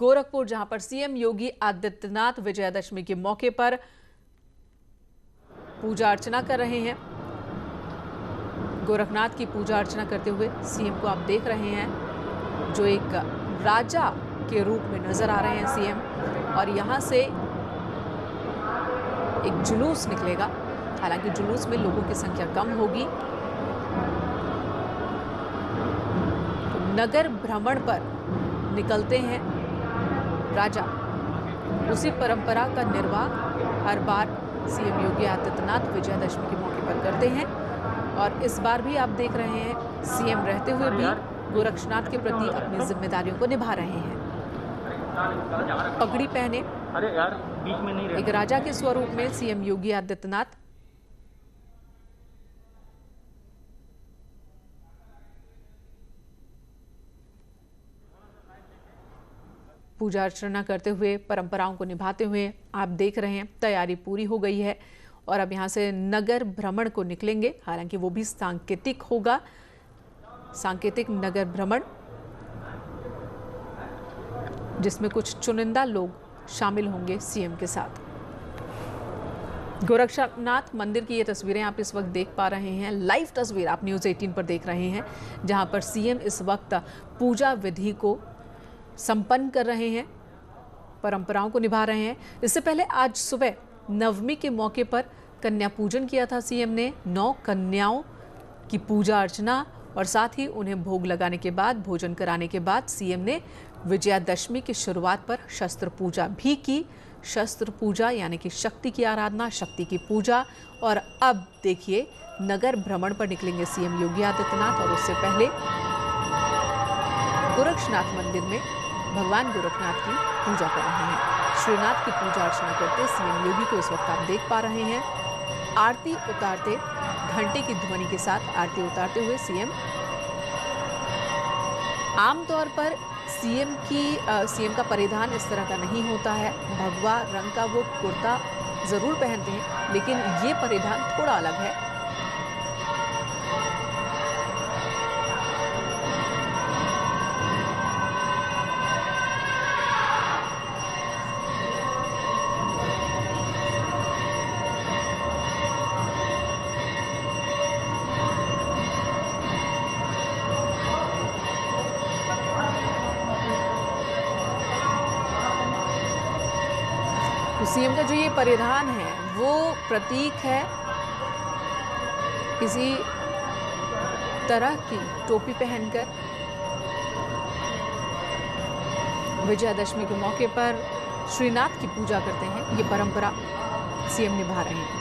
गोरखपुर, जहां पर सीएम योगी आदित्यनाथ विजयादशमी के मौके पर पूजा अर्चना कर रहे हैं। गोरखनाथ की पूजा अर्चना करते हुए सीएम को आप देख रहे हैं, जो एक राजा के रूप में नजर आ रहे हैं सीएम। और यहां से एक जुलूस निकलेगा, हालांकि जुलूस में लोगों की संख्या कम होगी। तो नगर भ्रमण पर निकलते हैं राजा। उसी परंपरा का निर्वाह हर बार सीएम योगी आदित्यनाथ विजयादशमी के मौके पर करते हैं। और इस बार भी आप देख रहे हैं सीएम रहते हुए भी गोरक्षनाथ के प्रति अपनी जिम्मेदारियों को निभा रहे हैं। पगड़ी पहने एक राजा के स्वरूप में सीएम योगी आदित्यनाथ पूजा अर्चना करते हुए, परंपराओं को निभाते हुए आप देख रहे हैं तैयारी पूरी हो गई है। और अब यहां से नगर भ्रमण को निकलेंगे, हालांकि वो भी सांकेतिक होगा, सांकेतिक नगर भ्रमण, जिसमें कुछ चुनिंदा लोग शामिल होंगे सीएम के साथ। गोरक्षनाथ मंदिर की ये तस्वीरें आप इस वक्त देख पा रहे हैं, लाइव तस्वीर आप न्यूज़ 18 पर देख रहे हैं, जहां पर सीएम इस वक्त पूजा विधि को संपन्न कर रहे हैं, परंपराओं को निभा रहे हैं। इससे पहले आज सुबह नवमी के मौके पर कन्या पूजन किया था सीएम ने। 9 कन्याओं की पूजा अर्चना और साथ ही उन्हें भोग लगाने के बाद, भोजन कराने के बाद सीएम ने विजयादशमी की शुरुआत पर शस्त्र पूजा भी की। शस्त्र पूजा यानी कि शक्ति की आराधना, शक्ति की पूजा। और अब देखिए नगर भ्रमण पर निकलेंगे सीएम योगी आदित्यनाथ। और उससे पहले गोरक्षनाथ मंदिर में भगवान गोरखनाथ की पूजा कर रहे हैं। श्रीनाथ की पूजा अर्चना करते सीएम योगी को इस वक्त आप देख पा रहे हैं। आरती उतारते, घंटे की ध्वनि के साथ आरती उतारते हुए सीएम। आमतौर पर सीएम का परिधान इस तरह का नहीं होता है, भगवा रंग का वो कुर्ता जरूर पहनते हैं, लेकिन ये परिधान थोड़ा अलग है। तो सीएम का जो ये परिधान है वो प्रतीक है किसी तरह की टोपी पहनकर विजयादशमी के मौके पर श्रीनाथ की पूजा करते हैं। ये परंपरा सीएम निभा रहे हैं।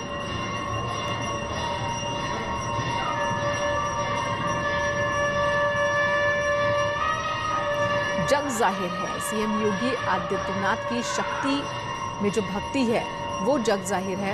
जग जाहिर है सीएम योगी आदित्यनाथ की शक्ति में जो भक्ति है वो जग जाहिर है।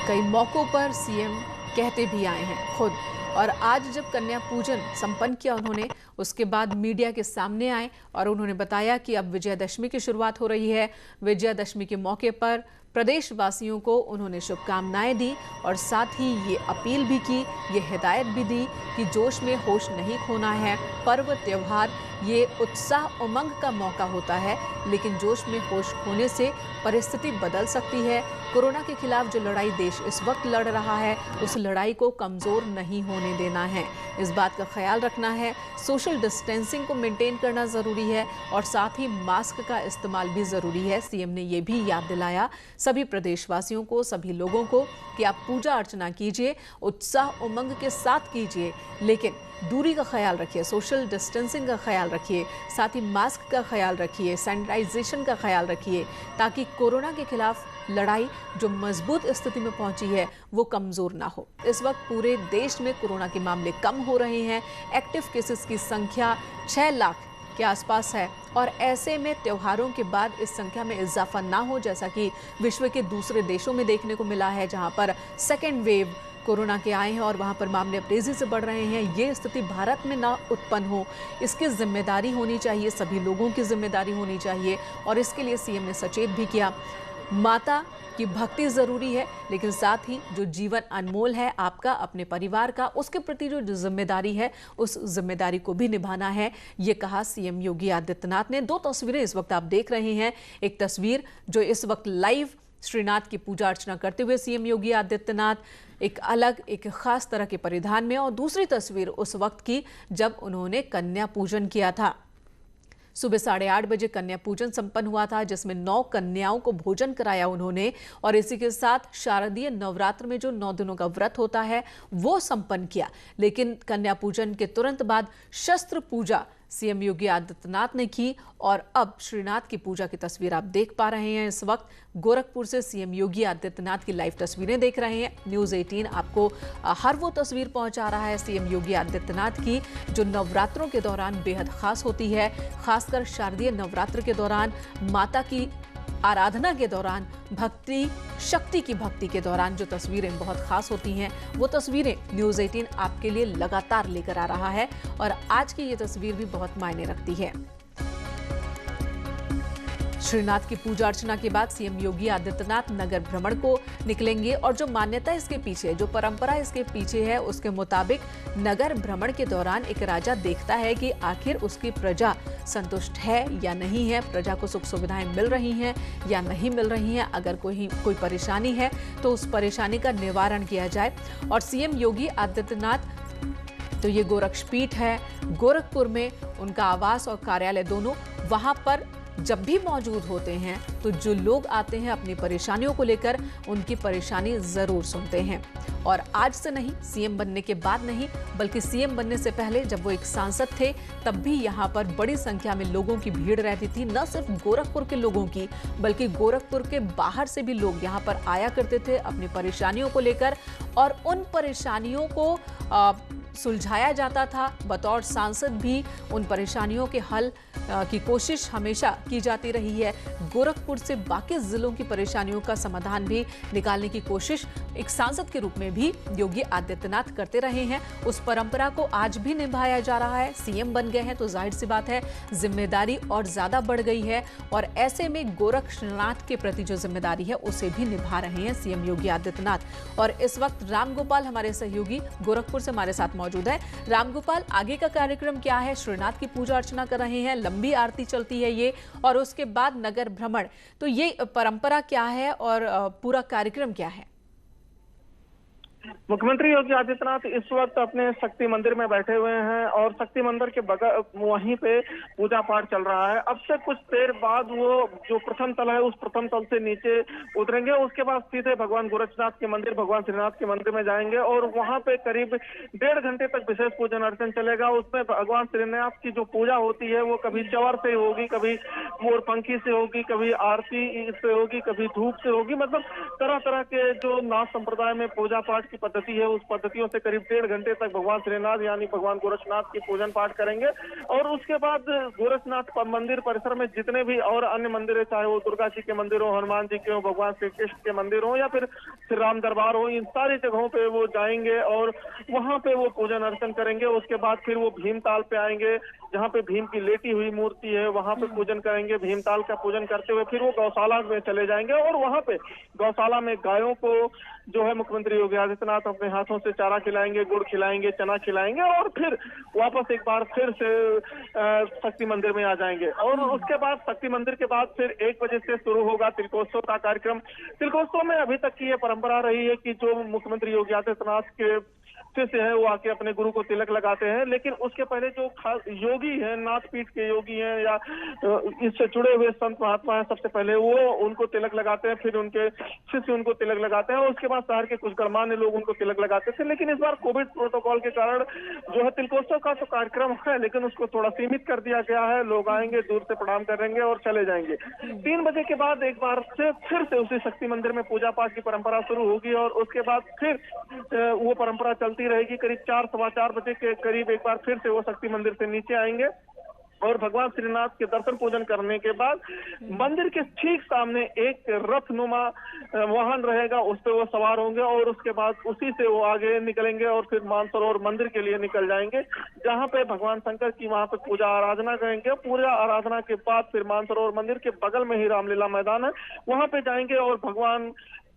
कई मौकों पर सीएम कहते भी आए हैं खुद। और आज जब कन्या पूजन संपन्न किया उन्होंने, उसके बाद मीडिया के सामने आए और उन्होंने बताया कि अब विजयादशमी की शुरुआत हो रही है। विजयादशमी के मौके पर प्रदेशवासियों को उन्होंने शुभकामनाएं दी और साथ ही ये अपील भी की, ये हिदायत भी दी कि जोश में होश नहीं खोना है। पर्व त्योहार ये उत्साह उमंग का मौका होता है, लेकिन जोश में होश खोने से परिस्थिति बदल सकती है। कोरोना के खिलाफ जो लड़ाई देश इस वक्त लड़ रहा है, उस लड़ाई को कमज़ोर नहीं होने देना है। इस बात का ख्याल रखना है, सोशल डिस्टेंसिंग को मेंटेन करना ज़रूरी है और साथ ही मास्क का इस्तेमाल भी ज़रूरी है। सीएम ने ये भी याद दिलाया सभी प्रदेशवासियों को, सभी लोगों को कि आप पूजा अर्चना कीजिए, उत्साह उमंग के साथ कीजिए, लेकिन दूरी का ख्याल रखिए, सोशल डिस्टेंसिंग का ख्याल रखिए, साथ ही मास्क का ख्याल रखिए, सैनिटाइजेशन का ख्याल रखिए, ताकि कोरोना के खिलाफ लड़ाई जो मजबूत स्थिति में पहुंची है वो कमज़ोर ना हो। इस वक्त पूरे देश में कोरोना के मामले कम हो रहे हैं। एक्टिव केसेस की संख्या 6 लाख के आसपास है और ऐसे में त्योहारों के बाद इस संख्या में इजाफा ना हो, जैसा कि विश्व के दूसरे देशों में देखने को मिला है, जहां पर सेकेंड वेव कोरोना के आए हैं और वहां पर मामले तेजी से बढ़ रहे हैं। ये स्थिति भारत में ना उत्पन्न हो, इसकी जिम्मेदारी होनी चाहिए, सभी लोगों की जिम्मेदारी होनी चाहिए। और इसके लिए सीएम ने सचेत भी किया। माता की भक्ति जरूरी है, लेकिन साथ ही जो जीवन अनमोल है आपका, अपने परिवार का, उसके प्रति जो जिम्मेदारी है उस जिम्मेदारी को भी निभाना है, ये कहा सीएम योगी आदित्यनाथ ने। दो तस्वीरें इस वक्त आप देख रहे हैं। एक तस्वीर जो इस वक्त लाइव श्रीनाथ की पूजा अर्चना करते हुए सीएम योगी आदित्यनाथ एक अलग, एक खास तरह के परिधान में, और दूसरी तस्वीर उस वक्त की जब उन्होंने कन्या पूजन किया था। सुबह 8:30 बजे कन्या पूजन संपन्न हुआ था, जिसमें 9 कन्याओं को भोजन कराया उन्होंने, और इसी के साथ शारदीय नवरात्र में जो 9 दिनों का व्रत होता है वो संपन्न किया। लेकिन कन्या पूजन के तुरंत बाद शस्त्र पूजा सीएम योगी आदित्यनाथ ने की, और अब श्रीनाथ की पूजा की तस्वीर आप देख पा रहे हैं। इस वक्त गोरखपुर से सीएम योगी आदित्यनाथ की लाइव तस्वीरें देख रहे हैं। न्यूज़ 18 आपको हर वो तस्वीर पहुंचा रहा है सीएम योगी आदित्यनाथ की जो नवरात्रों के दौरान बेहद खास होती है। खासकर शारदीय नवरात्र के दौरान, माता की आराधना के दौरान, भक्ति, शक्ति की भक्ति के दौरान जो तस्वीरें बहुत खास होती हैं, वो तस्वीरें न्यूज़ 18 आपके लिए लगातार लेकर आ रहा है, और आज की ये तस्वीर भी बहुत मायने रखती है। श्रीनाथ की पूजा अर्चना के बाद सीएम योगी आदित्यनाथ नगर भ्रमण को निकलेंगे, और जो मान्यता इसके पीछे, जो परंपरा इसके पीछे है, उसके मुताबिक नगर भ्रमण के दौरान एक राजा देखता है कि आखिर उसकी प्रजा संतुष्ट है या नहीं है, प्रजा को सुख सुविधाएं मिल रही हैं या नहीं मिल रही हैं। अगर कोई परेशानी है तो उस परेशानी का निवारण किया जाए। और सीएम योगी आदित्यनाथ तो ये गोरक्षपीठ है, गोरखपुर में उनका आवास और कार्यालय दोनों, वहां पर जब भी मौजूद होते हैं तो जो लोग आते हैं अपनी परेशानियों को लेकर, उनकी परेशानी जरूर सुनते हैं। और आज से नहीं, सीएम बनने के बाद नहीं, बल्कि सीएम बनने से पहले जब वो एक सांसद थे तब भी यहाँ पर बड़ी संख्या में लोगों की भीड़ रहती थी। न सिर्फ गोरखपुर के लोगों की, बल्कि गोरखपुर के बाहर से भी लोग यहाँ पर आया करते थे अपनी परेशानियों को लेकर, और उन परेशानियों को सुलझाया जाता था। बतौर सांसद भी उन परेशानियों के हल की कोशिश हमेशा की जाती रही है। गोरखपुर से बाकी जिलों की परेशानियों का समाधान भी निकालने की कोशिश एक सांसद के रूप में भी योगी आदित्यनाथ करते रहे हैं। उस परंपरा को आज भी निभाया जा रहा है। सीएम बन गए हैं तो जाहिर सी बात है जिम्मेदारी और ज्यादा बढ़ गई है, और ऐसे में गोरक्षनाथ के प्रति जो जिम्मेदारी है उसे भी निभा रहे हैं सीएम योगी आदित्यनाथ। और इस वक्त रामगोपाल हमारे सहयोगी गोरखपुर से हमारे साथ मौजूद है। रामगोपाल, आगे का कार्यक्रम क्या है? श्रीनाथ की पूजा अर्चना कर रहे हैं, लंबी आरती चलती है ये, और उसके बाद नगर भ्रमण, तो ये परंपरा क्या है और पूरा कार्यक्रम क्या है? मुख्यमंत्री योगी आदित्यनाथ इस वक्त अपने शक्ति मंदिर में बैठे हुए हैं, और शक्ति मंदिर के बगल वहीं पे पूजा पाठ चल रहा है। अब से कुछ देर बाद वो जो प्रथम तल है उस प्रथम तल से नीचे उतरेंगे, उसके बाद सीधे भगवान गोरक्षनाथ के मंदिर, भगवान श्रीनाथ के मंदिर में जाएंगे, और वहां पे करीब 1.5 घंटे तक विशेष पूजन अर्चन चलेगा। उसमें भगवान श्रीनाथ की जो पूजा होती है वो कभी चवर से होगी, कभी मोरपंखी से होगी, कभी आरती से होगी, कभी धूप से होगी। मतलब तरह तरह के जो नाथ संप्रदाय में पूजा पाठ की पद्धति है उस पद्धतियों से करीब 1.5 घंटे तक भगवान श्रीनाथ यानी भगवान गोरक्षनाथ की पूजन पाठ करेंगे। और उसके बाद गोरक्षनाथ मंदिर परिसर में जितने भी और अन्य मंदिर है, चाहे वो दुर्गा जी के मंदिर हो, हनुमान जी के हो, भगवान श्री कृष्ण के मंदिर हो, या फिर श्री राम दरबार हो, इन सारी जगहों पे वो जाएंगे और वहां पे वो पूजन अर्चन करेंगे। उसके बाद फिर वो भीमताल पे आएंगे, जहाँ पे भीम की लेटी हुई मूर्ति है वहां पे पूजन करेंगे। भीमताल का पूजन करते हुए फिर वो गौशाला में चले जाएंगे, और वहां पे गौशाला में गायों को जो है मुख्यमंत्री योगी आदित्यनाथ अपने हाथों से चारा खिलाएंगे, गुड़ खिलाएंगे, चना खिलाएंगे, और फिर वापस एक बार फिर से शक्ति मंदिर में आ जाएंगे। और उसके बाद शक्ति मंदिर के बाद फिर 1 बजे से शुरू होगा तिलकोत्सव का कार्यक्रम। तिलकोत्सव में अभी तक की ये परंपरा रही है कि जो मुख्यमंत्री योगी आदित्यनाथ के शिष्य है वो आके अपने गुरु को तिलक लगाते हैं, लेकिन उसके पहले जो खास योगी हैं, नाथ पीठ के योगी हैं या इससे जुड़े हुए संत महात्मा हैं, सबसे पहले वो उनको तिलक लगाते हैं, फिर उनके शिष्य उनको तिलक लगाते हैं, और उसके बाद शहर के कुछ गणमान्य लोग उनको तिलक लगाते थे। लेकिन इस बार कोविड प्रोटोकॉल के कारण जो है तिलकोत्सव का तो कार्यक्रम है, लेकिन उसको थोड़ा सीमित कर दिया गया है। लोग आएंगे, दूर से प्रणाम करेंगे और चले जाएंगे। 3 बजे के बाद एक बार से फिर से उसी शक्ति मंदिर में पूजा पाठ की परंपरा शुरू होगी, और उसके बाद फिर वो परंपरा चलती रहेगी। करीब 4, 4:15 बजे के करीब एक बार फिर से वो शक्ति मंदिर से नीचे आएंगे, और भगवान श्रीनाथ के दर्शन पूजन करने के बाद मंदिर के ठीक सामने एक रथनुमा वाहन रहेगा, उस पे वो सवार होंगे और उसके बाद उसी से वो आगे निकलेंगे और फिर मानसरोवर मंदिर के लिए निकल जाएंगे, जहां पे भगवान शंकर की वहां पे पूजा आराधना करेंगे। पूजा आराधना के बाद फिर मानसरोवर मंदिर के बगल में ही रामलीला मैदान है, वहां पे जाएंगे और भगवान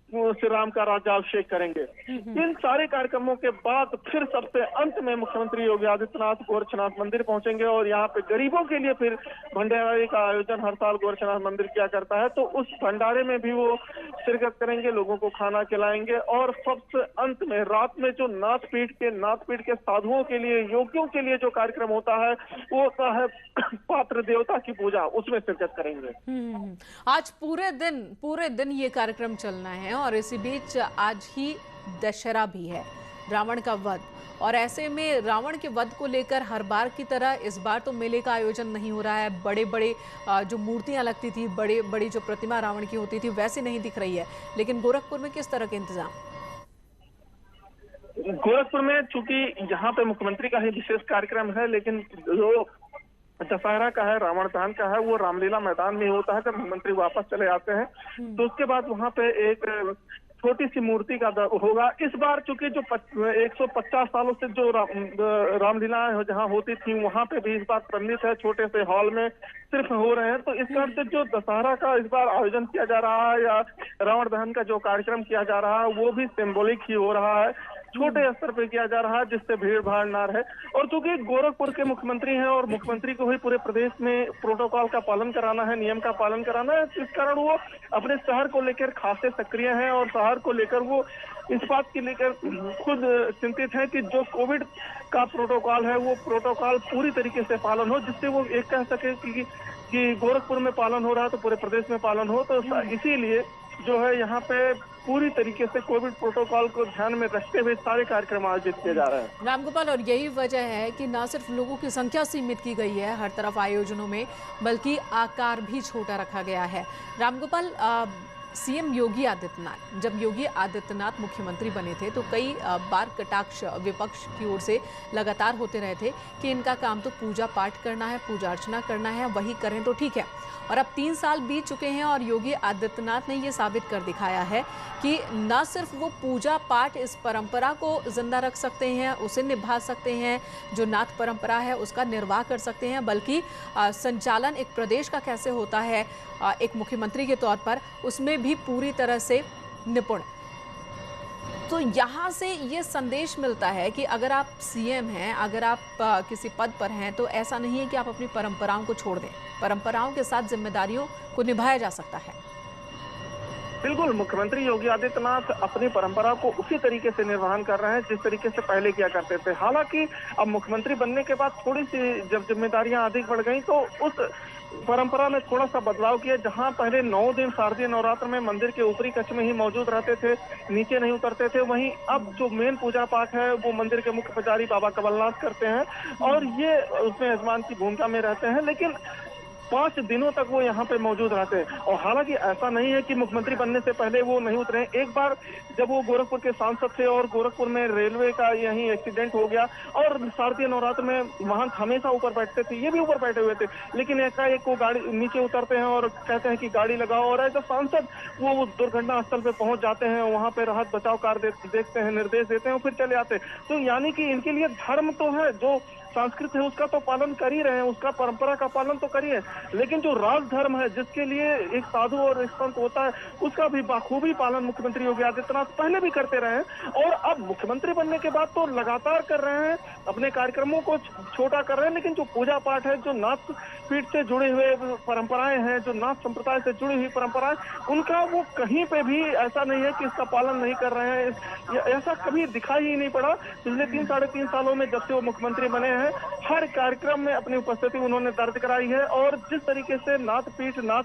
श्री राम का राज्याभिषेक करेंगे। इन सारे कार्यक्रमों के बाद फिर सबसे अंत में मुख्यमंत्री योगी आदित्यनाथ गोरक्षनाथ मंदिर पहुंचेंगे और यहाँ पे गरीबों के लिए फिर भंडारे का आयोजन हर साल गोरक्षनाथ मंदिर किया करता है, तो उस भंडारे में भी वो शिरकत करेंगे, लोगों को खाना खिलाएंगे। और सबसे अंत में रात में जो नाथपीठ के साधुओं के लिए, योगियों के लिए जो कार्यक्रम होता है वो होता है पात्र देवता की पूजा, उसमें शिरकत करेंगे। आज पूरे दिन ये कार्यक्रम चलना है और इसी बीच आज ही दशहरा भी है, रावण का वध। और ऐसे में रावण के वध को लेकर हर बार की तरह इस बार तो मेले का आयोजन नहीं हो रहा है। बड़े बड़े जो मूर्तियां लगती थी, बड़े बड़ी जो प्रतिमा रावण की होती थी वैसी नहीं दिख रही है। लेकिन गोरखपुर में किस तरह के इंतजाम? गोरखपुर में चूंकि यहाँ पे मुख्यमंत्री का ही विशेष कार्यक्रम है, लेकिन जो दशहरा का है, रावण दहन का है, वो रामलीला मैदान में होता है। जब मुख्यमंत्री वापस चले आते हैं तो उसके बाद वहाँ पे एक छोटी सी मूर्ति का होगा। इस बार चूंकि जो 150 सालों से जो रामलीला जहाँ होती थी वहाँ पे भी इस बार सम्मिलित है, छोटे से हॉल में सिर्फ हो रहे हैं। तो इस कारण से जो दशहरा का इस बार आयोजन किया जा रहा है या रावण दहन का जो कार्यक्रम किया जा रहा है वो भी सिंबॉलिक ही हो रहा है, छोटे स्तर पे किया जा रहा है, जिससे भीड़ भाड़ ना रहे। और चूंकि गोरखपुर के मुख्यमंत्री हैं और मुख्यमंत्री को ही पूरे प्रदेश में प्रोटोकॉल का पालन कराना है, नियम का पालन कराना है, इस कारण वो अपने शहर को लेकर खासे सक्रिय हैं और शहर को लेकर वो इस बात की लेकर खुद चिंतित है कि जो कोविड का प्रोटोकॉल है वो प्रोटोकॉल पूरी तरीके से पालन हो, जिससे वो एक कह सके कि गोरखपुर में पालन हो रहा है तो पूरे प्रदेश में पालन हो। तो इसीलिए जो है यहाँ पे पूरी तरीके से कोविड प्रोटोकॉल को ध्यान में रखते हुए सारे कार्यक्रम आयोजित किए जा रहे हैं। रामगोपाल, और यही वजह है कि न सिर्फ लोगों की संख्या सीमित की गई है हर तरफ आयोजनों में, बल्कि आकार भी छोटा रखा गया है। रामगोपाल, सीएम योगी आदित्यनाथ, जब योगी आदित्यनाथ मुख्यमंत्री बने थे तो कई बार कटाक्ष विपक्ष की ओर से लगातार होते रहे थे कि इनका काम तो पूजा पाठ करना है, पूजा अर्चना करना है, वही करें तो ठीक है। और अब 3 साल बीत चुके हैं और योगी आदित्यनाथ ने ये साबित कर दिखाया है कि न सिर्फ वो पूजा पाठ इस परंपरा को जिंदा रख सकते हैं, उसे निभा सकते हैं, जो नाथ परंपरा है उसका निर्वाह कर सकते हैं, बल्कि संचालन एक प्रदेश का कैसे होता है एक मुख्यमंत्री के तौर पर, उसमें भी पूरी तरह से निपुण। तो यहाँ से ये संदेश मिलता है कि अगर आप सीएम हैं, अगर आप किसी पद पर हैं, तो ऐसा नहीं है कि आप अपनी परंपराओं को छोड़ दें। परंपराओं के साथ जिम्मेदारियों को निभाया जा सकता है। बिल्कुल, मुख्यमंत्री योगी आदित्यनाथ अपनी परंपरा को उसी तरीके से निर्वहन कर रहे हैं जिस तरीके से पहले किया करते थे। हालांकि अब मुख्यमंत्री बनने के बाद थोड़ी सी जब जिम्मेदारियां अधिक बढ़ गई तो उस परंपरा में थोड़ा सा बदलाव किया। जहां पहले 9 दिन शारदीय नवरात्र में मंदिर के ऊपरी कक्ष में ही मौजूद रहते थे, नीचे नहीं उतरते थे, वहीं अब जो मेन पूजा पाठ है वो मंदिर के मुख्य पुजारी बाबा कमलनाथ करते हैं और ये उसमें यजमान की भूमिका में रहते हैं। लेकिन 5 दिनों तक वो यहाँ पे मौजूद रहते हैं। और हालांकि ऐसा नहीं है कि मुख्यमंत्री बनने से पहले वो नहीं उतरे। एक बार जब वो गोरखपुर के सांसद थे और गोरखपुर में रेलवे का यहीं एक्सीडेंट हो गया और शारदीय नवरात्र में महंत हमेशा ऊपर बैठते थे, ये भी ऊपर बैठे हुए थे, लेकिन एकाएक वो गाड़ी नीचे उतरते हैं और कहते हैं कि गाड़ी लगाओ, और ऐसा सांसद वो दुर्घटना स्थल पे पहुंच जाते हैं, वहां पे राहत बचाव कार्य देखते हैं, निर्देश देते हैं और फिर चले आते हैं। तो यानी कि इनके लिए धर्म तो है, जो संस्कृत है उसका तो पालन कर ही रहे हैं, उसका परंपरा का पालन तो करिए, लेकिन जो राजधर्म है जिसके लिए एक साधु और एक संत होता है उसका भी बाखूबी पालन मुख्यमंत्री योगी आदित्यनाथ पहले भी करते रहे हैं और अब मुख्यमंत्री बनने के बाद तो लगातार कर रहे हैं, अपने कार्यक्रमों को छोटा कर रहे हैं। लेकिन जो पूजा पाठ है, जो नाथ पीठ से जुड़े हुए परंपराएं हैं, जो नाथ संप्रदाय से जुड़ी हुई परंपराएं, उनका वो कहीं पे भी ऐसा नहीं है कि इसका पालन नहीं कर रहे हैं। ऐसा कभी दिखाई ही नहीं पड़ा पिछले 3-3.5 सालों में जब से वो मुख्यमंत्री बने हैं। हर कार्यक्रम में अपनी उपस्थिति उन्होंने दर्ज कराई है और जिस तरीके से नाथ पीठ, नाथ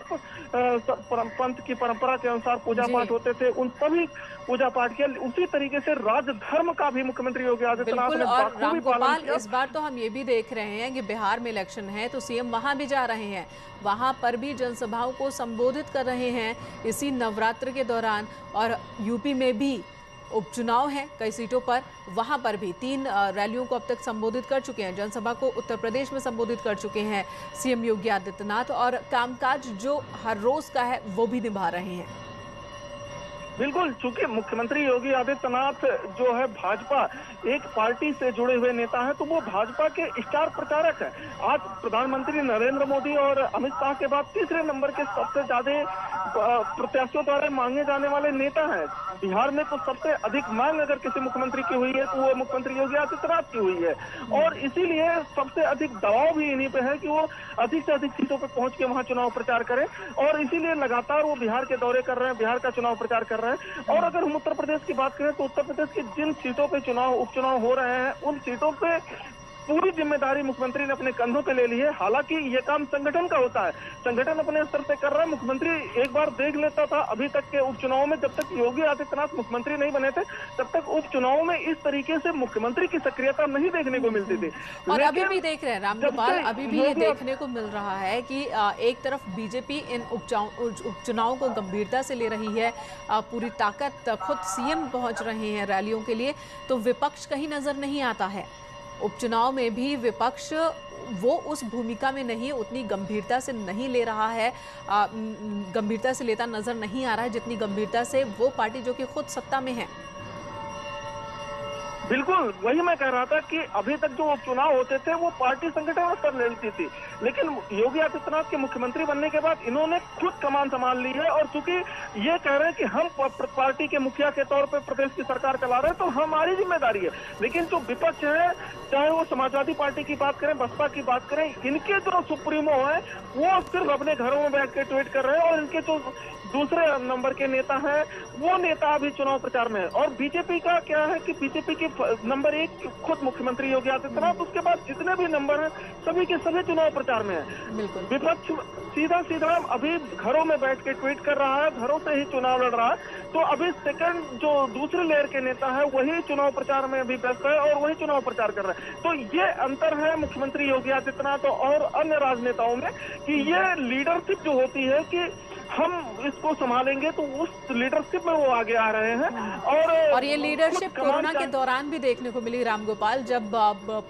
पंथ की परंपरा के अनुसार पूजा पाठ होते थे, उन सभी पूजा पाठ के उसी तरीके से राजधर्म का भी मुख्यमंत्री योगी आदित्यनाथ ने बाखूबी पालन किया। इस बार तो हम ये भी देख रहे हैं कि बिहार में इलेक्शन है तो सीएम वहां भी जा रहे हैं, वहां पर भी जनसभाओं को संबोधित कर रहे हैं इसी नवरात्र के दौरान, और यूपी में भी उपचुनाव हैं कई सीटों पर, वहां पर भी 3 रैलियों को अब तक संबोधित कर चुके हैं। जनसभा को उत्तर प्रदेश में संबोधित कर चुके हैं सीएम योगी आदित्यनाथ, और कामकाज जो हर रोज का है वो भी निभा रहे हैं। बिल्कुल, चूंकि मुख्यमंत्री योगी आदित्यनाथ जो है भाजपा एक पार्टी से जुड़े हुए नेता हैं, तो वो भाजपा के स्टार प्रचारक हैं। आज प्रधानमंत्री नरेंद्र मोदी और अमित शाह के बाद तीसरे नंबर के सबसे ज्यादा प्रत्याशियों द्वारा मांगे जाने वाले नेता हैं। बिहार में तो सबसे अधिक मांग अगर किसी मुख्यमंत्री की हुई है तो वो मुख्यमंत्री योगी आदित्यनाथ की हुई है, और इसीलिए सबसे अधिक दबाव भी इन्हीं पे है कि वो अधिक से अधिक सीटों पर पहुंच के वहां चुनाव प्रचार करें, और इसीलिए लगातार वो बिहार के दौरे कर रहे हैं, बिहार का चुनाव प्रचार कर रहे हैं। और अगर हम उत्तर प्रदेश की बात करें तो उत्तर प्रदेश की जिन सीटों पे उपचुनाव हो रहे हैं, उन सीटों पे पूरी जिम्मेदारी मुख्यमंत्री ने अपने कंधों पे ले ली है। हालांकि ये काम संगठन का होता है, संगठन अपने स्तर से कर रहा है। मुख्यमंत्री एक बार देख लेता था अभी तक के उपचुनाव में, जब तक योगी आदित्यनाथ मुख्यमंत्री नहीं बने थे तब तक उपचुनाव में इस तरीके से मुख्यमंत्री की सक्रियता नहीं देखने को मिलती थी। और अभी भी देख रहे हैं रामगोपाल, अभी भी ये देखने को मिल रहा है कि एक तरफ बीजेपी इन उपचुनावों को गंभीरता से ले रही है, पूरी ताकत, खुद सीएम पहुंच रहे हैं रैलियों के लिए, तो विपक्ष कहीं नजर नहीं आता है। उपचुनाव में भी विपक्ष वो उस भूमिका में नहीं, उतनी गंभीरता से नहीं ले रहा है, गंभीरता से लेता नजर नहीं आ रहा है जितनी गंभीरता से वो पार्टी जो कि खुद सत्ता में है। बिल्कुल, वही मैं कह रहा था कि अभी तक जो उपचुनाव होते थे वो पार्टी संगठन स्तर लेती थी, लेकिन योगी आदित्यनाथ के मुख्यमंत्री बनने के बाद इन्होंने खुद कमान संभाल ली है। और चूंकि ये कह रहे हैं कि हम पार्टी के मुखिया के तौर पे प्रदेश की सरकार चला रहे हैं, तो हमारी जिम्मेदारी है। लेकिन जो विपक्ष है, चाहे वो समाजवादी पार्टी की बात करें, बसपा की बात करें, इनके जो सुप्रीमो है वो सिर्फ अपने घरों में बैठ के ट्वीट कर रहे हैं, और इनके जो दूसरे नंबर के नेता हैं वो नेता अभी चुनाव प्रचार में है। और बीजेपी का क्या है कि बीजेपी की नंबर 1 खुद मुख्यमंत्री योगी आदित्यनाथ, उसके बाद जितने भी नंबर हैं सभी के सभी चुनाव प्रचार में है। विपक्ष सीधा सीधा अभी घरों में बैठ के ट्वीट कर रहा है, घरों से ही चुनाव लड़ रहा है। तो अभी सेकंड जो दूसरे लेयर के नेता है वही चुनाव प्रचार में अभी व्यस्त है और वही चुनाव प्रचार कर रहे हैं। तो ये अंतर है मुख्यमंत्री योगी आदित्यनाथ और अन्य राजनेताओं में, कि ये लीडरशिप जो होती है कि हम इसको संभालेंगे, तो उस लीडरशिप में वो आगे आ रहे हैं। और ये लीडरशिप कोरोना के दौरान भी देखने को मिली रामगोपाल, जब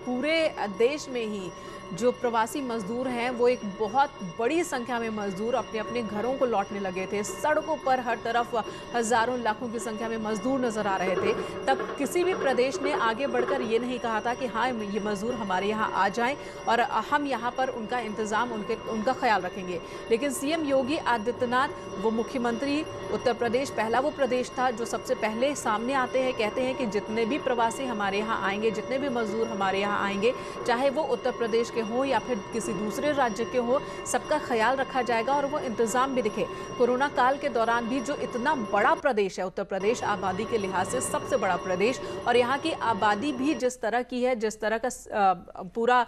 पूरे देश में ही जो प्रवासी मजदूर हैं वो एक बहुत बड़ी संख्या में मजदूर अपने अपने घरों को लौटने लगे थे। सड़कों पर हर तरफ हजारों लाखों की संख्या में मजदूर नजर आ रहे थे। तब किसी भी प्रदेश ने आगे बढ़कर ये नहीं कहा था कि हाँ ये मजदूर हमारे यहाँ आ जाएं और हम यहाँ पर उनका इंतजाम, उनका ख्याल रखेंगे। लेकिन सीएम योगी आदित्यनाथ, वो मुख्यमंत्री, उत्तर प्रदेश पहला वो प्रदेश था जो सबसे पहले सामने आते हैं, कहते हैं कि जितने भी प्रवासी हमारे यहाँ आएंगे, जितने भी मजदूर हमारे यहाँ आएंगे, चाहे वो उत्तर प्रदेश के हो या फिर किसी दूसरे राज्य के हो, सबका ख्याल रखा जाएगा और वो इंतजाम भी दिखे। कोरोना काल के दौरान भी जो इतना बड़ा प्रदेश है उत्तर प्रदेश, आबादी के लिहाज से सबसे बड़ा प्रदेश, और यहाँ की आबादी भी जिस तरह की है, जिस तरह का पूरा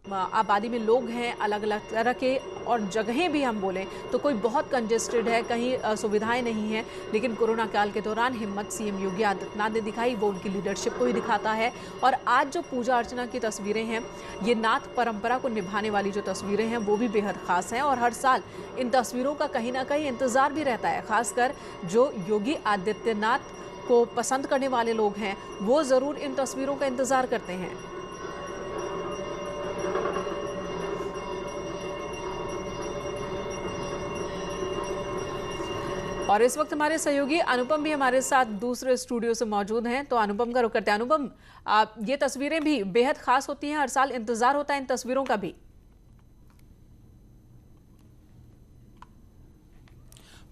आबादी में लोग हैं अलग अलग तरह के, और जगहें भी हम बोलें तो कोई बहुत कंजेस्टेड है, कहीं सुविधाएं नहीं है। लेकिन कोरोना काल के दौरान हिम्मत सीएम योगी आदित्यनाथ ने दिखाई, वो उनकी लीडरशिप को ही दिखाता है। और आज जो पूजा अर्चना की तस्वीरें हैं, ये नाथ परंपरा को निभाने वाली जो तस्वीरें हैं वो भी बेहद खास हैं, और हर साल इन तस्वीरों का कहीं ना कहीं इंतजार भी रहता है। खासकर जो योगी आदित्यनाथ को पसंद करने वाले लोग हैं वो जरूर इन तस्वीरों का इंतजार करते हैं। और इस वक्त हमारे सहयोगी अनुपम भी हमारे साथ दूसरे स्टूडियो से मौजूद हैं, तो अनुपम का रुख करते हैं। अनुपम, ये तस्वीरें भी बेहद खास होती हैं, हर साल इंतजार होता है इन तस्वीरों का भी।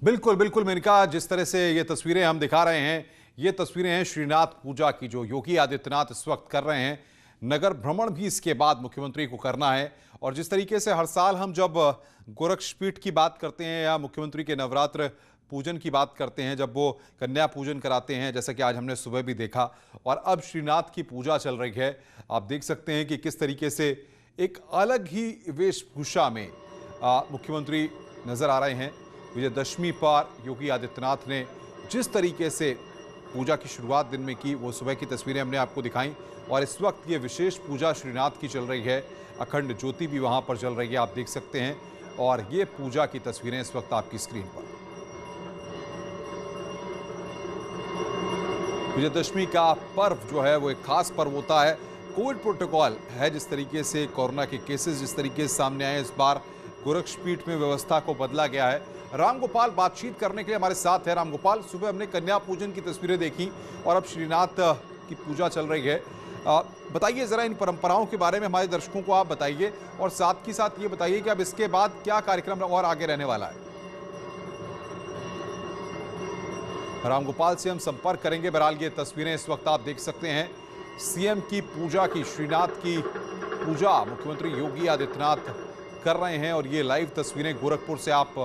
बिल्कुल बिल्कुल मेनका, जिस तरह से ये तस्वीरें हम दिखा रहे हैं, ये तस्वीरें हैं श्रीनाथ पूजा की जो योगी आदित्यनाथ इस वक्त कर रहे हैं। नगर भ्रमण भी इसके बाद मुख्यमंत्री को करना है, और जिस तरीके से हर साल हम जब गोरक्षपीठ की बात करते हैं या मुख्यमंत्री के नवरात्र पूजन की बात करते हैं, जब वो कन्या पूजन कराते हैं, जैसा कि आज हमने सुबह भी देखा, और अब श्रीनाथ की पूजा चल रही है। आप देख सकते हैं कि किस तरीके से एक अलग ही वेशभूषा में मुख्यमंत्री नजर आ रहे हैं। विजयदशमी पर योगी आदित्यनाथ ने जिस तरीके से पूजा की शुरुआत दिन में की, वो सुबह की तस्वीरें हमने आपको दिखाई, और इस वक्त ये विशेष पूजा श्रीनाथ की चल रही है। अखंड ज्योति भी वहाँ पर चल रही है, आप देख सकते हैं, और ये पूजा की तस्वीरें इस वक्त आपकी स्क्रीन पर। विजयदशमी का पर्व जो है वो एक खास पर्व होता है। कोविड प्रोटोकॉल है, जिस तरीके से कोरोना के केसेस जिस तरीके से सामने आए, इस बार गोरक्षपीठ में व्यवस्था को बदला गया है। रामगोपाल बातचीत करने के लिए हमारे साथ है। रामगोपाल, सुबह हमने कन्या पूजन की तस्वीरें देखी और अब श्रीनाथ की पूजा चल रही है। बताइए जरा इन परंपराओं के बारे में हमारे दर्शकों को आप बताइए, और साथ ही साथ ये बताइए कि अब इसके बाद क्या कार्यक्रम और आगे रहने वाला है। रामगोपाल से हम संपर्क करेंगे। बहरहाल ये तस्वीरें इस वक्त आप देख सकते हैं, सीएम की पूजा की, श्रीनाथ की पूजा मुख्यमंत्री योगी आदित्यनाथ कर रहे हैं और ये लाइव तस्वीरें गोरखपुर से आप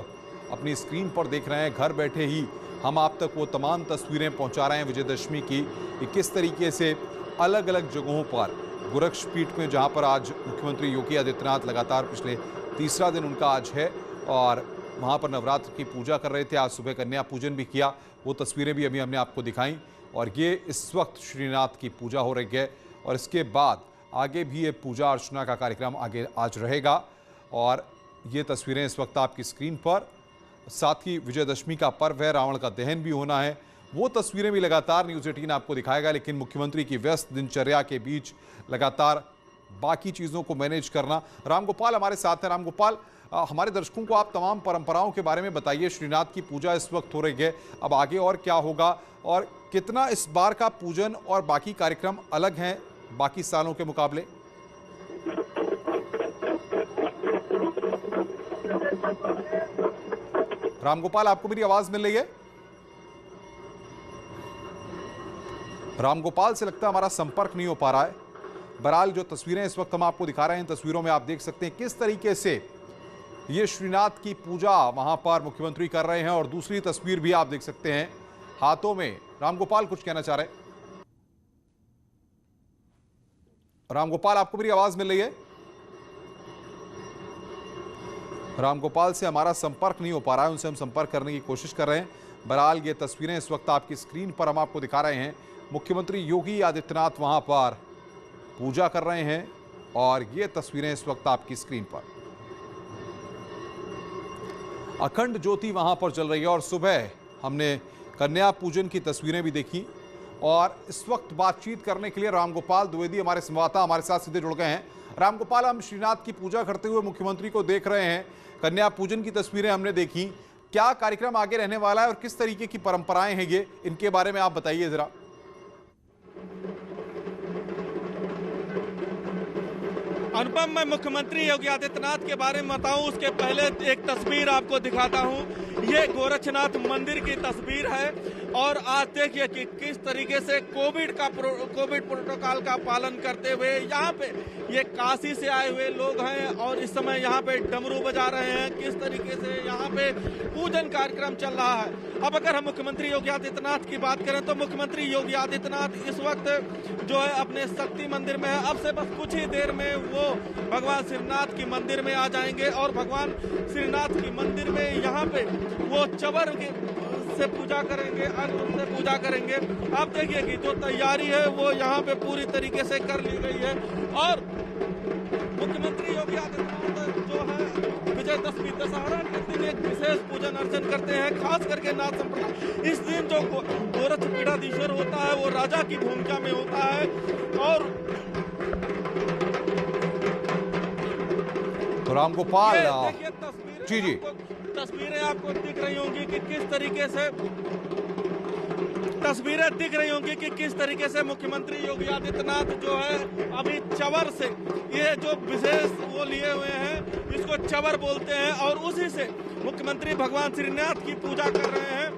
अपनी स्क्रीन पर देख रहे हैं। घर बैठे ही हम आप तक वो तमाम तस्वीरें पहुंचा रहे हैं विजयदशमी की, कि किस तरीके से अलग अलग जगहों पर गोरक्षपीठ में, जहां पर आज मुख्यमंत्री योगी आदित्यनाथ लगातार पिछले तीसरा दिन उनका आज है, और वहां पर नवरात्र की पूजा कर रहे थे। आज सुबह कन्या पूजन भी किया, वो तस्वीरें भी अभी हमने आपको दिखाई। और ये इस वक्त श्रीनाथ की पूजा हो रही है और इसके बाद आगे भी ये पूजा अर्चना का कार्यक्रम आगे आज रहेगा। और ये तस्वीरें इस वक्त आपकी स्क्रीन पर, साथ ही विजयदशमी का पर्व है, रावण का दहन भी होना है, वो तस्वीरें भी लगातार न्यूज़ 18 आपको दिखाएगा। लेकिन मुख्यमंत्री की व्यस्त दिनचर्या के बीच लगातार बाकी चीज़ों को मैनेज करना। रामगोपाल हमारे साथ हैं। रामगोपाल, हमारे दर्शकों को आप तमाम परंपराओं के बारे में बताइए। श्रीनाथ की पूजा इस वक्त हो रही है, अब आगे और क्या होगा, और कितना इस बार का पूजन और बाकी कार्यक्रम अलग हैं बाकी सालों के मुकाबले? रामगोपाल, आपको मेरी आवाज मिल रही है? रामगोपाल से लगता है हमारा संपर्क नहीं हो पा रहा है। बहरहाल जो तस्वीरें इस वक्त हम आपको दिखा रहे हैं, तस्वीरों में आप देख सकते हैं किस तरीके से ये श्रीनाथ की पूजा वहां पर मुख्यमंत्री कर रहे हैं, और दूसरी तस्वीर भी आप देख सकते हैं हाथों में। रामगोपाल कुछ कहना चाह रहे हैं? रामगोपाल, आपको मेरी आवाज मिल रही है? रामगोपाल से हमारा संपर्क नहीं हो पा रहा है, उनसे हम संपर्क करने की कोशिश कर रहे हैं। बहरहाल ये तस्वीरें इस वक्त आपकी स्क्रीन पर हम आपको दिखा रहे हैं। मुख्यमंत्री योगी आदित्यनाथ वहां पर पूजा कर रहे हैं और ये तस्वीरें इस वक्त आपकी स्क्रीन पर। अखंड ज्योति वहां पर चल रही है और सुबह हमने कन्या पूजन की तस्वीरें भी देखी। और इस वक्त बातचीत करने के लिए रामगोपाल द्विवेदी हमारे संवाददाता हमारे साथ सीधे जुड़ गए हैं। रामगोपाल, हम श्रीनाथ की पूजा करते हुए मुख्यमंत्री को देख रहे हैं, कन्या पूजन की तस्वीरें हमने देखी, क्या कार्यक्रम आगे रहने वाला है और किस तरीके की परंपराएं हैं ये, इनके बारे में आप बताइए जरा। अनुपम, मैं मुख्यमंत्री योगी आदित्यनाथ के बारे में बताऊं उसके पहले एक तस्वीर आपको दिखाता हूं। ये गोरक्षनाथ मंदिर की तस्वीर है और आज देखिए कि किस तरीके से कोविड प्रोटोकॉल का पालन करते हुए यहाँ पे ये काशी से आए हुए लोग हैं और इस समय यहाँ पे डमरू बजा रहे हैं। किस तरीके से यहाँ पे पूजन कार्यक्रम चल रहा है। अब अगर हम मुख्यमंत्री योगी आदित्यनाथ की बात करें तो मुख्यमंत्री योगी आदित्यनाथ इस वक्त जो है अपने शक्ति मंदिर में है। अब से बस कुछ ही देर में वो भगवान श्रीनाथ की मंदिर में आ जाएंगे और भगवान श्रीनाथ की मंदिर में यहाँ पे वो चवर से पूजा करेंगे, अन्न से पूजा करेंगे। आप देखिए कि जो तैयारी है वो यहाँ पे पूरी तरीके से कर ली गई है। और मुख्यमंत्री योगी आदित्यनाथ जो है विजयदशमी दशहरा के दिन एक विशेष पूजन अर्चन करते हैं, खास करके नाथ संप्रदाय। इस दिन जो गोरक्ष पीठाधीश्वर होता है वो राजा की भूमिका में होता है। और तो रामगोपाल जी तस्वीरें आपको दिख रही होंगी कि किस तरीके से तस्वीरें दिख रही होंगी कि किस तरीके से मुख्यमंत्री योगी आदित्यनाथ जो है अभी चवर से ये जो विशेष वो लिए हुए हैं, इसको चवर बोलते हैं, और उसी से मुख्यमंत्री भगवान श्रीनाथ की पूजा कर रहे हैं।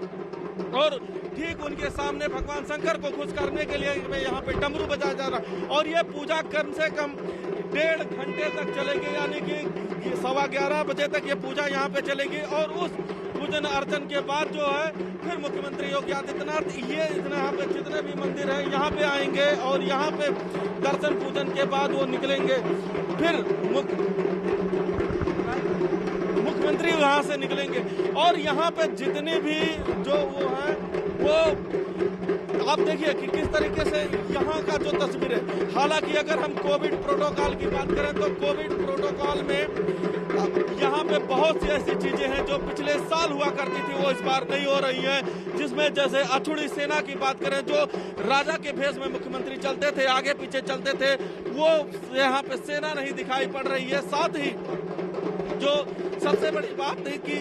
और ठीक उनके सामने भगवान शंकर को खुश करने के लिए यहाँ पे डमरू बजाया जा रहा है। और ये पूजा कम से कम 1.5 घंटे तक चलेगी, यानी कि 11:15 बजे तक ये पूजा यहाँ पे चलेगी। और उस पूजन अर्चन के बाद जो है फिर मुख्यमंत्री योगी आदित्यनाथ ये यहाँ पे जितने भी मंदिर है यहाँ पे आएंगे और यहाँ पे दर्शन पूजन के बाद वो निकलेंगे। फिर मुख्यमंत्री वहाँ से निकलेंगे और यहाँ पे जितने भी जो वो है वो आप देखिए कि किस तरीके से यहाँ का जो तस्वीर है। हालांकि अगर हम कोविड प्रोटोकॉल की बात करें तो कोविड प्रोटोकॉल में यहाँ पे बहुत सी ऐसी चीजें हैं जो पिछले साल हुआ करती थी, वो इस बार नहीं हो रही हैं। जिसमें जैसे अछूड़ी सेना की बात करें, जो राजा के भेष में मुख्यमंत्री चलते थे, आगे पीछे चलते थे, वो यहाँ पे सेना नहीं दिखाई पड़ रही है। साथ ही जो सबसे बड़ी बात है कि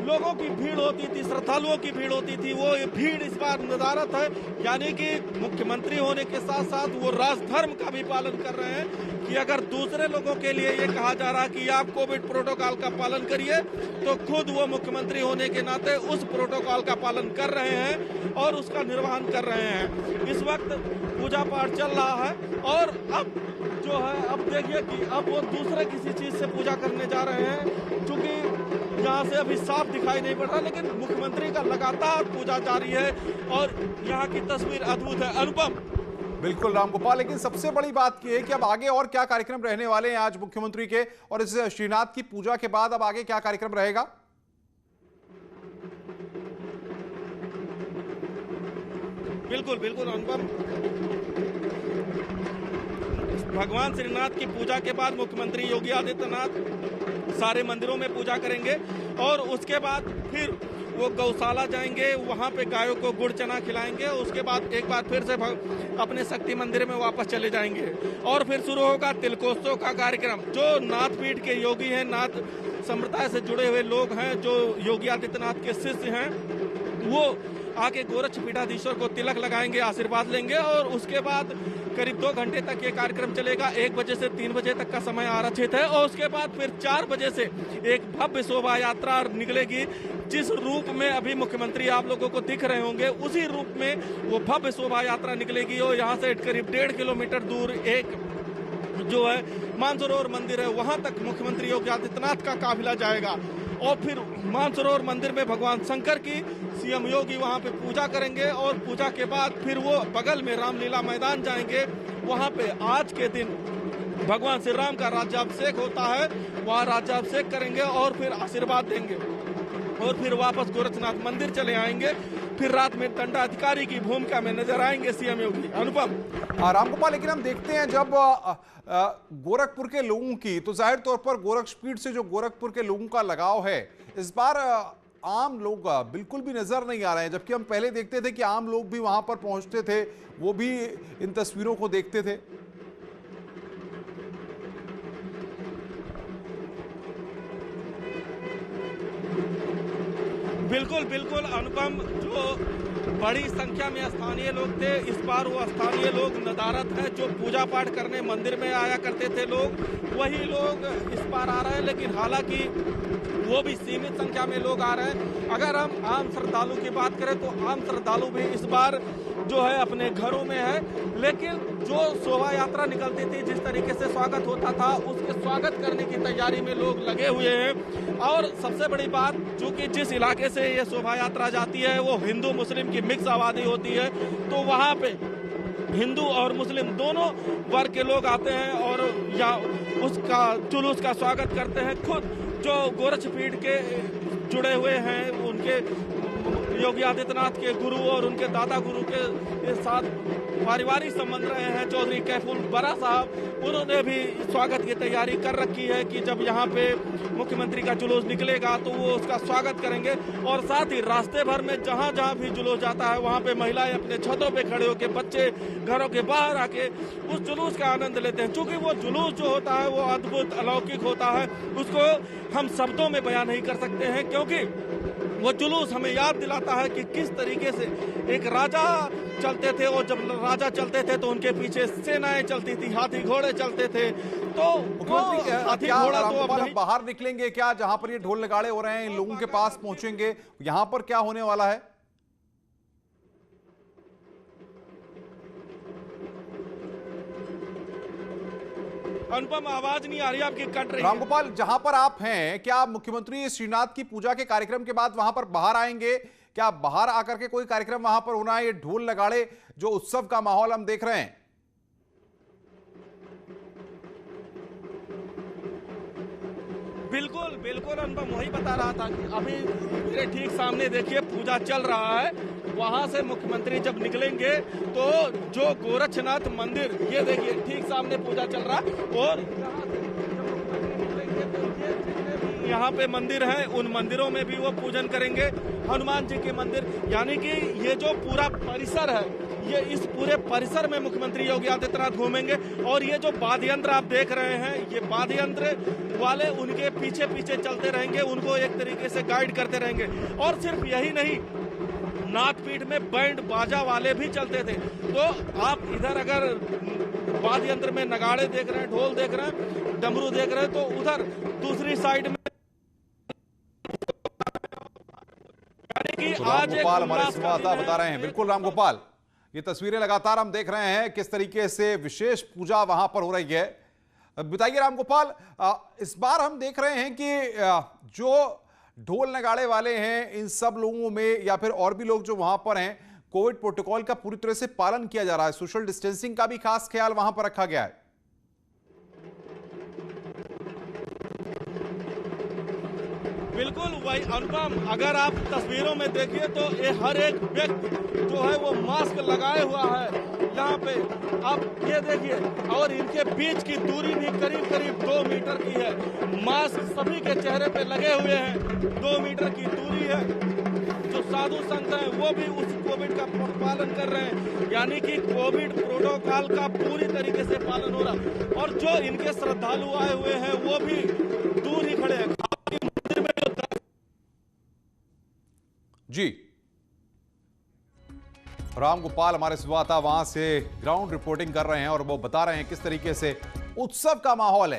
लोगों की भीड़ होती थी, श्रद्धालुओं की भीड़ होती थी, वो भीड़ इस बार नदारत है। यानी कि मुख्यमंत्री होने के साथ साथ वो राजधर्म का भी पालन कर रहे हैं कि अगर दूसरे लोगों के लिए ये कहा जा रहा है कि आप कोविड प्रोटोकॉल का पालन करिए, तो खुद वो मुख्यमंत्री होने के नाते उस प्रोटोकॉल का पालन कर रहे हैं और उसका निर्वहन कर रहे हैं। इस वक्त पूजा पाठ चल रहा है और अब जो है, अब देखिए कि अब वो दूसरे किसी चीज से पूजा करने जा रहे हैं, क्योंकि यहाँ से अभी साफ दिखाई नहीं पड़ रहा, लेकिन मुख्यमंत्री का लगातार पूजा जारी है और यहाँ की तस्वीर अद्भुत है। अनुपम। बिल्कुल रामगोपाल, लेकिन सबसे बड़ी बात यह है कि अब आगे और क्या कार्यक्रम रहने वाले हैं आज मुख्यमंत्री के, और इस श्रीनाथ की पूजा के बाद अब आगे क्या कार्यक्रम रहेगा? बिल्कुल बिल्कुल अनुपम, भगवान श्रीनाथ की पूजा के बाद मुख्यमंत्री योगी आदित्यनाथ सारे मंदिरों में पूजा करेंगे और उसके बाद फिर वो गौशाला जाएंगे, वहां पे गायों को गुड़ चना खिलाएंगे। उसके बाद एक बार फिर से अपने शक्ति मंदिर में वापस चले जाएंगे और फिर शुरू होगा तिलकोत्सव का कार्यक्रम। जो नाथपीठ के योगी हैं, नाथ संप्रदाय से जुड़े हुए लोग हैं, जो योगी आदित्यनाथ के शिष्य हैं, वो आके गोरक्ष पीठाधीश्वर को तिलक लगाएंगे, आशीर्वाद लेंगे और उसके बाद करीब 2 घंटे तक ये कार्यक्रम चलेगा। 1 बजे से 3 बजे तक का समय आरक्षित है और उसके बाद फिर 4 बजे से एक भव्य शोभा यात्रा निकलेगी। जिस रूप में अभी मुख्यमंत्री आप लोगों को दिख रहे होंगे, उसी रूप में वो भव्य शोभा यात्रा निकलेगी और यहाँ से करीब 1.5 किलोमीटर दूर एक जो है मानसरोवर मंदिर है, वहां तक मुख्यमंत्री योगी आदित्यनाथ का काफिला जाएगा और फिर मानसरोवर मंदिर में भगवान शंकर की सीएम योगी वहां पे पूजा करेंगे और पूजा के बाद फिर वो बगल में रामलीला मैदान जाएंगे। वहां पे आज के दिन भगवान श्री राम का राज्याभिषेक होता है, वहां राज्याभिषेक करेंगे और फिर आशीर्वाद देंगे और फिर वापस गोरखनाथ मंदिर चले आएंगे। फिर रात में दंडाधिकारी की भूमिका में नजर आएंगे सीएम योगी। अनुपम। रामगोपाल, लेकिन हम देखते हैं जब गोरखपुर के लोगों की, तो जाहिर तौर पर गोरक्षपीठ से जो गोरखपुर के लोगों का लगाव है, इस बार आम लोग बिल्कुल भी नजर नहीं आ रहे हैं, जबकि हम पहले देखते थे कि आम लोग भी वहां पर पहुंचते थे, वो भी इन तस्वीरों को देखते थे। बिल्कुल बिल्कुल अनुपम, जो बड़ी संख्या में स्थानीय लोग थे, इस बार वो स्थानीय लोग नदारत हैं। जो पूजा पाठ करने मंदिर में आया करते थे लोग, वही लोग इस बार आ रहे हैं, लेकिन हालांकि वो भी सीमित संख्या में लोग आ रहे हैं। अगर हम आम श्रद्धालु की बात करें तो आम श्रद्धालु भी इस बार जो है अपने घरों में है, लेकिन जो शोभा यात्रा निकलती थी, जिस तरीके से स्वागत होता था, उसके स्वागत करने की तैयारी में लोग लगे हुए हैं। और सबसे बड़ी बात, जो कि जिस इलाके से ये शोभा यात्रा जाती है वो हिंदू मुस्लिम की मिक्स आबादी होती है, तो वहाँ पे हिंदू और मुस्लिम दोनों वर्ग के लोग आते हैं और या उसका जुलूस का स्वागत करते हैं। खुद जो गोरक्षपीठ के जुड़े हुए हैं, उनके योगी आदित्यनाथ के गुरु और उनके दादा गुरु के साथ पारिवारिक संबंध रहे हैं, चौधरी कैफुल बरा साहब, उन्होंने भी स्वागत की तैयारी कर रखी है कि जब यहाँ पे मुख्यमंत्री का जुलूस निकलेगा तो वो उसका स्वागत करेंगे। और साथ ही रास्ते भर में जहाँ जहाँ भी जुलूस जाता है, वहाँ पे महिलाएं अपने छतों पे खड़े होकर, बच्चे घरों के बाहर आके उस जुलूस का आनंद लेते हैं। क्योंकि वो जुलूस जो होता है वो अद्भुत अलौकिक होता है, उसको हम शब्दों में बयान नहीं कर सकते हैं, क्योंकि वो जुलूस हमें याद दिलाता है कि किस तरीके से एक राजा चलते थे और जब राजा चलते थे तो उनके पीछे सेनाएं चलती थी, हाथी घोड़े चलते थे। तो हाथी घोड़ा तो अब बाहर निकलेंगे क्या, जहां पर ये ढोल नगाड़े हो रहे हैं, इन लोगों के पास पहुंचेंगे, यहां पर क्या होने वाला है? अनुपम, आवाज नहीं आ रही आपकी, कट रही है। रामगोपाल, जहां पर आप हैं, क्या मुख्यमंत्री श्रीनाथ की पूजा के कार्यक्रम के बाद वहां पर बाहर आएंगे? क्या बाहर आकर के कोई कार्यक्रम वहां पर होना है? ये ढोल नगाड़े, जो उत्सव का माहौल हम देख रहे हैं। बिल्कुल बिल्कुल अनुपम, वही बता रहा था कि अभी मेरे ठीक सामने देखिए पूजा चल रहा है। वहां से मुख्यमंत्री जब निकलेंगे तो जो गोरक्षनाथ मंदिर, ये देखिए ठीक सामने पूजा चल रहा है, और यहाँ पे मंदिर हैं, उन मंदिरों में भी वो पूजन करेंगे, हनुमान जी के मंदिर, यानी कि ये जो पूरा परिसर है, ये इस पूरे परिसर में मुख्यमंत्री योगी आदित्यनाथ घूमेंगे। और ये जो वाद्य यंत्र आप देख रहे हैं, ये वाद्य यंत्र वाले उनके पीछे पीछे चलते रहेंगे, उनको एक तरीके से गाइड करते रहेंगे। और सिर्फ यही नहीं, नाथपीठ में बैंड बाजा वाले भी चलते थे। तो आप इधर अगर वाद्य यंत्र में नगाड़े देख रहे हैं, ढोल देख रहे हैं, डमरू देख रहे हैं, तो उधर दूसरी साइड में रामगोपाल हमारे संवाददाता बता रहे हैं। बिल्कुल रामगोपाल, ये तस्वीरें लगातार हम देख रहे हैं किस तरीके से विशेष पूजा वहां पर हो रही है। बताइए रामगोपाल, इस बार हम देख रहे हैं कि जो ढोल नगाड़े वाले हैं, इन सब लोगों में या फिर और भी लोग जो वहां पर हैं, कोविड प्रोटोकॉल का पूरी तरह से पालन किया जा रहा है, सोशल डिस्टेंसिंग का भी खास ख्याल वहां पर रखा गया है। बिल्कुल वही अनुपम, अगर आप तस्वीरों में देखिए तो ये हर एक व्यक्ति जो है वो मास्क लगाए हुआ है यहाँ पे, आप ये देखिए, और इनके बीच की दूरी भी करीब करीब 2 मीटर की है। मास्क सभी के चेहरे पे लगे हुए हैं, 2 मीटर की दूरी है। जो साधु संत हैं वो भी उस कोविड का पालन कर रहे हैं, यानी कि कोविड प्रोटोकॉल का पूरी तरीके से पालन हो रहा। और जो इनके श्रद्धालु आए हुए हैं वो भी दूर ही खड़े हैं। जी, रामगोपाल हमारे संवाददाता वहां से ग्राउंड रिपोर्टिंग कर रहे हैं और वो बता रहे हैं किस तरीके से उत्सव का माहौल है।